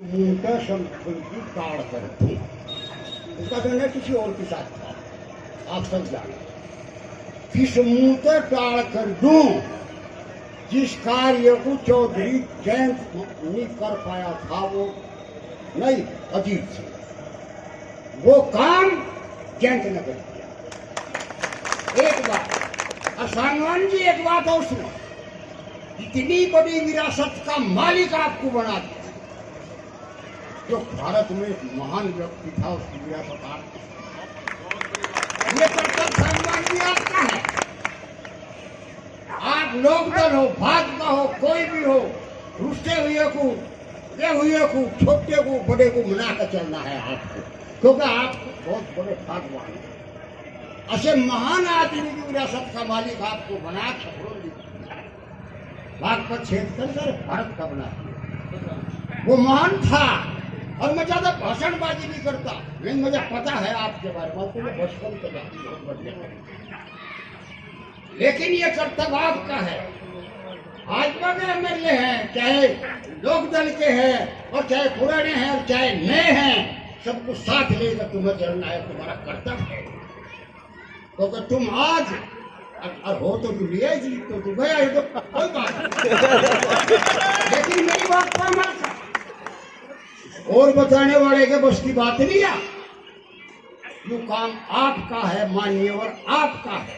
उनका संस्कृति ताड़ कर थी, उसका निर्णय किसी और के साथ था। आप सब जाने किस मुंह से टाड़ कर दूं जिस कार्य को चौधरी जयंत नहीं कर पाया था, वो नहीं अजीत से वो काम जयंत ने कर दिया। एक बात और सांगवान जी, एक बात और सुनो, इतनी बड़ी विरासत का मालिक आपको बना दिया। जो भारत में एक महान व्यक्ति था, उसकी विरासत आपकी, ये कर्तव्य सांगवान जी आपका है। आप लोकदल हो, भाजपा हो, कोई भी हो, रुष्टे हुए को, ये हुए को, छोटे को, बड़े को मना कर चलना है आपको, क्योंकि आप बहुत बड़े भागवान हैं। ऐसे महान आदमी की विरासत का मालिक आपको बना छपड़ों बागपत क्षेत्र कर भारत का बना दिया। वो महान था। और मैं ज्यादा भाषणबाजी नहीं करता, नहीं मुझे पता है आपके बारे में, तो बचपन से बहुत बढ़िया, लेकिन ये कर्तव्य आपका है। भाजपा के एमएलए हैं, चाहे लोकदल के हैं, और चाहे पुराने हैं और चाहे नए हैं, सबको साथ लेकर तुम्हें चलना है, तुम्हारा कर्तव्य है। क्योंकि तुम आज हो तो तुम लिया जी, तो तुम गया तो कोई बात नहीं, लेकिन मेरी बात पर मत और बताने वाले के बस की बात नहीं है। वो काम आपका है माननीय, और आपका है।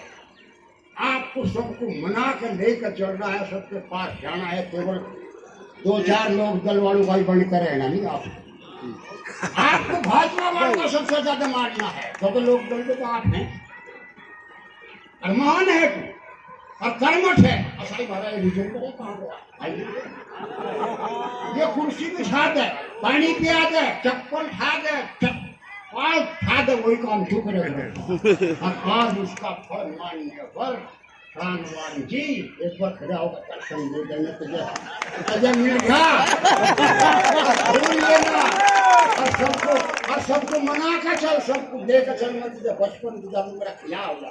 आपको सबको मना कर लेकर चलना है, सबके पास जाना है। केवल 2-4 लोग दल वालों का ही बंद कर रहना नहीं। आपको भाजपा वालों का सबसे ज्यादा मानना है, क्योंकि लोग दल के तो आप हैं, अरमान है और कर्मठ है। असाई महाराज रिजल्ट करे कहाँ गया? ये कुर्सी पे छा दे, पानी पिया दे, चप्पल खा दे, पाल खा दे, वही काम तू करेगा। और आज उसका फल मान्य फल रामवान जी एक बार खड़ा होकर दर्शन दे देने तुझे मिल गया, भूल लेना। और सबको मना कर चल, सबको लेकर चल, मैं तुझे बचपन तुझा मेरा खिला होगा।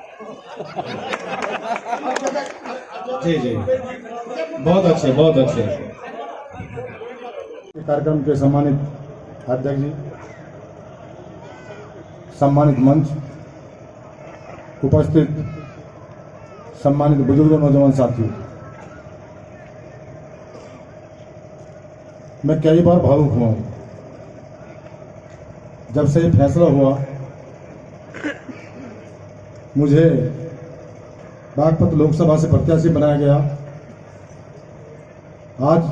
जी जी, बहुत अच्छे, बहुत अच्छे। कार्यक्रम के सम्मानित अध्यक्ष जी, सम्मानित मंच, उपस्थित सम्मानित बुजुर्गों, नौजवान साथियों, मैं कई बार भावुक हुआ हूं। जब से ये फैसला हुआ मुझे बागपत लोकसभा से प्रत्याशी बनाया गया, आज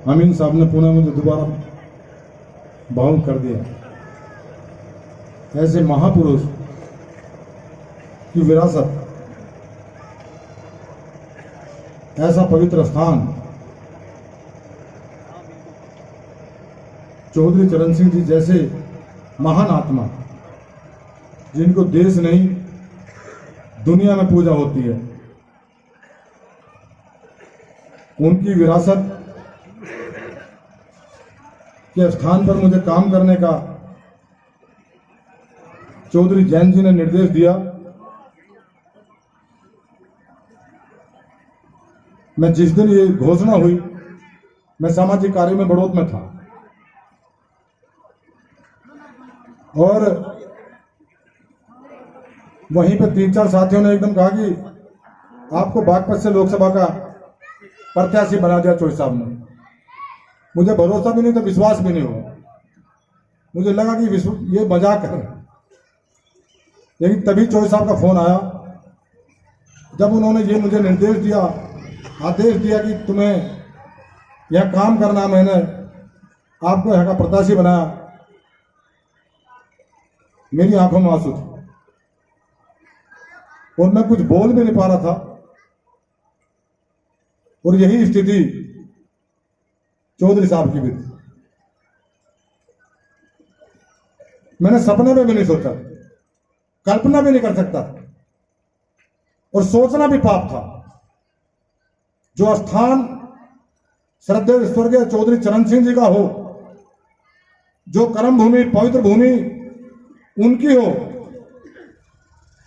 अमीन साहब ने पुनः मुझे दोबारा भावुक कर दिया। ऐसे महापुरुष की विरासत, ऐसा पवित्र स्थान चौधरी चरण सिंह जी जैसे महान आत्मा, जिनको देश नहीं दुनिया में पूजा होती है, उनकी विरासत के स्थान पर मुझे काम करने का चौधरी जयंत जी ने निर्देश दिया। मैं जिस दिन ये घोषणा हुई, मैं सामाजिक कार्य में बड़ौत में था, और वहीं पे 3-4 साथियों ने एकदम कहा कि आपको बागपत से लोकसभा का प्रत्याशी बना दिया चौधरी साहब ने। मुझे भरोसा भी नहीं था, विश्वास भी नहीं हुआ। मुझे लगा कि ये मजाक है, लेकिन तभी चौधरी साहब का फोन आया, जब उन्होंने ये मुझे निर्देश दिया, आदेश दिया कि तुम्हें यह काम करना, मैंने आपको यहाँ का प्रत्याशी बनाया। मेरी आंखों में आंसू थे और मैं कुछ बोल भी नहीं पा रहा था। और यही स्थिति चौधरी साहब की भी थी। मैंने सपने में भी नहीं सोचा, कल्पना भी नहीं कर सकता, और सोचना भी पाप था। जो स्थान श्रद्धेय स्वर्गीय चौधरी चरण सिंह जी का हो, जो कर्म भूमि, पवित्र भूमि उनकी हो,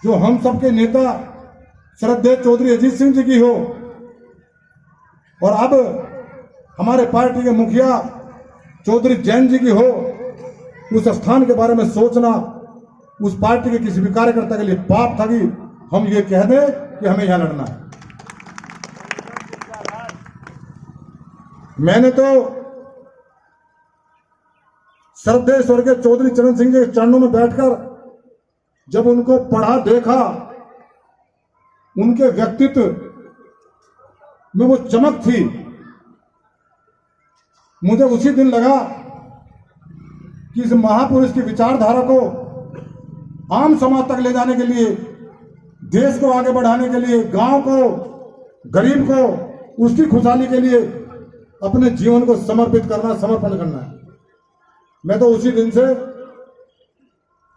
जो हम सबके नेता श्रद्धेय चौधरी अजीत सिंह जी की हो, और अब हमारे पार्टी के मुखिया चौधरी जैन जी की हो, उस स्थान के बारे में सोचना उस पार्टी के किसी भी कार्यकर्ता के लिए पाप था कि हम ये कह दें कि हमें यहां लड़ना है। मैंने तो श्रद्धेय स्वर्गीय चौधरी चरण सिंह जी के चरणों में बैठकर जब उनको पढ़ा देखा, उनके व्यक्तित्व में वो चमक थी, मुझे उसी दिन लगा कि इस महापुरुष की विचारधारा को आम समाज तक ले जाने के लिए, देश को आगे बढ़ाने के लिए, गांव को, गरीब को, उसकी खुशहाली के लिए अपने जीवन को समर्पित करना, समर्पण करना है। मैं तो उसी दिन से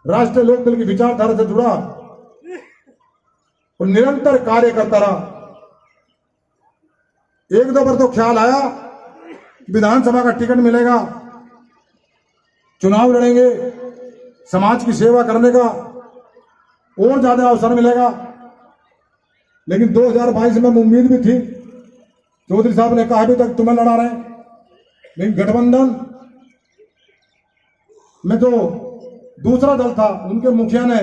राष्ट्रीय लोकदल की विचारधारा से जुड़ा और निरंतर कार्य करता रहा। एक दो बार तो ख्याल आया विधानसभा का टिकट मिलेगा, चुनाव लड़ेंगे, समाज की सेवा करने का और ज्यादा अवसर मिलेगा। लेकिन 2022 में उम्मीद भी थी, चौधरी साहब ने कहा अभी तक तुम्हें लड़ा रहे हैं, लेकिन गठबंधन में जो दूसरा दल था उनके मुखिया ने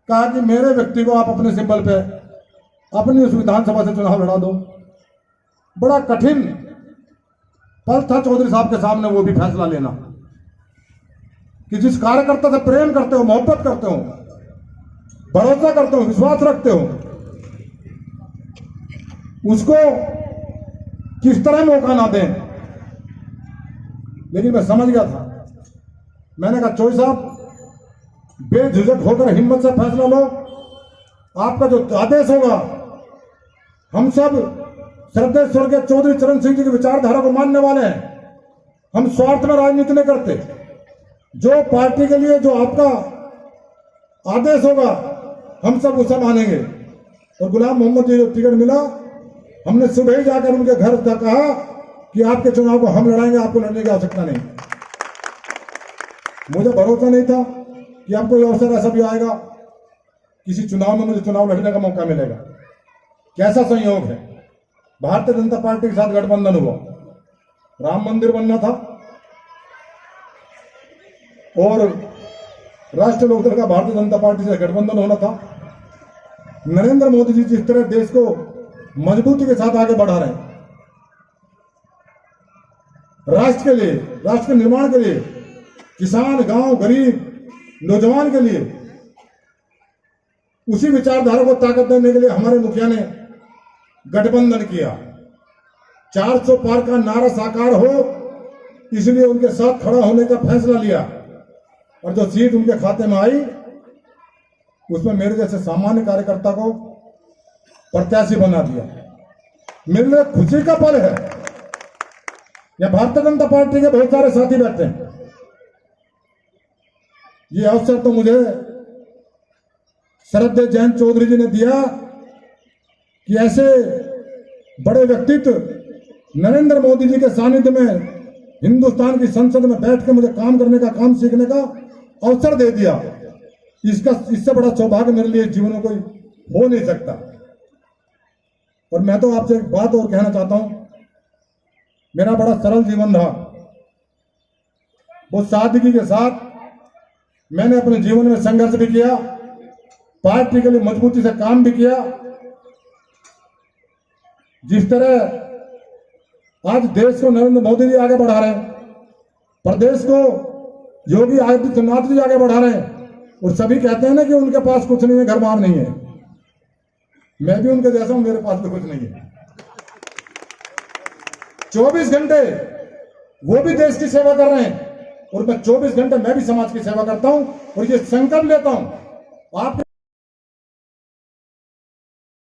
कहा कि मेरे व्यक्ति को आप अपने सिंबल पे अपनी उस विधानसभा से चुनाव लड़ा दो। बड़ा कठिन पल था चौधरी साहब के सामने वो भी फैसला लेना कि जिस कार्यकर्ता से प्रेम करते हो, मोहब्बत करते हो, भरोसा करते हो, विश्वास रखते हो, उसको किस तरह मौका ना दें। लेकिन मैं समझ गया था। मैंने कहा चौधरी साहब बेझिझक होकर हिम्मत से फैसला लो, आपका जो आदेश होगा, हम सब श्रद्धेय स्वर्गीय चौधरी चरण सिंह जी की विचारधारा को मानने वाले हैं। हम स्वार्थ में राजनीति नहीं करते। जो पार्टी के लिए जो आपका आदेश होगा हम सब उसे मानेंगे। और गुलाम मोहम्मद जी को टिकट मिला, हमने सुबह ही जाकर उनके घर कहा कि आपके चुनाव को हम लड़ाएंगे, आपको लड़ने की आवश्यकता नहीं। मुझे भरोसा नहीं था कि अब कोई अवसर ऐसा भी आएगा, किसी चुनाव में मुझे चुनाव लड़ने का मौका मिलेगा। कैसा संयोग है, भारतीय जनता पार्टी के साथ गठबंधन हुआ, राम मंदिर बनना था और राष्ट्रीय लोकदल का भारतीय जनता पार्टी से गठबंधन होना था। नरेंद्र मोदी जी जिस तरह देश को मजबूती के साथ आगे बढ़ा रहे हैं, राष्ट्र के लिए, राष्ट्र के निर्माण के लिए, किसान, गांव, गरीब, नौजवान के लिए, उसी विचारधारा को ताकत देने के लिए हमारे मुखिया ने गठबंधन किया। 400 पार का नारा साकार हो, इसलिए उनके साथ खड़ा होने का फैसला लिया। और जो सीट उनके खाते में आई, उसमें मेरे जैसे सामान्य कार्यकर्ता को प्रत्याशी बना दिया। मेरे लिए खुशी का पल है। यह भारतीय जनता पार्टी के बहुत सारे साथी बैठे हैं। ये अवसर तो मुझे श्रद्धेय जैन चौधरी जी ने दिया कि ऐसे बड़े व्यक्तित्व नरेंद्र मोदी जी के सानिध्य में हिंदुस्तान की संसद में बैठ के मुझे काम करने का, काम सीखने का अवसर दे दिया। इससे बड़ा सौभाग्य मेरे लिए जीवन में कोई हो नहीं सकता। और मैं तो आपसे एक बात और कहना चाहता हूं, मेरा बड़ा सरल जीवन रहा। बहुत सादगी के साथ मैंने अपने जीवन में संघर्ष भी किया, पार्टी के लिए मजबूती से काम भी किया। जिस तरह आज देश को नरेंद्र मोदी जी आगे बढ़ा रहे हैं, प्रदेश को योगी आदित्यनाथ जी आगे बढ़ा रहे हैं, और सभी कहते हैं ना कि उनके पास कुछ नहीं है, घर बार नहीं है। मैं भी उनके जैसा हूं, मेरे पास भी कुछ नहीं है। 24 घंटे वो भी देश की सेवा कर रहे हैं और मैं 24 घंटे मैं भी समाज की सेवा करता हूं। और ये संकल्प लेता हूं, आप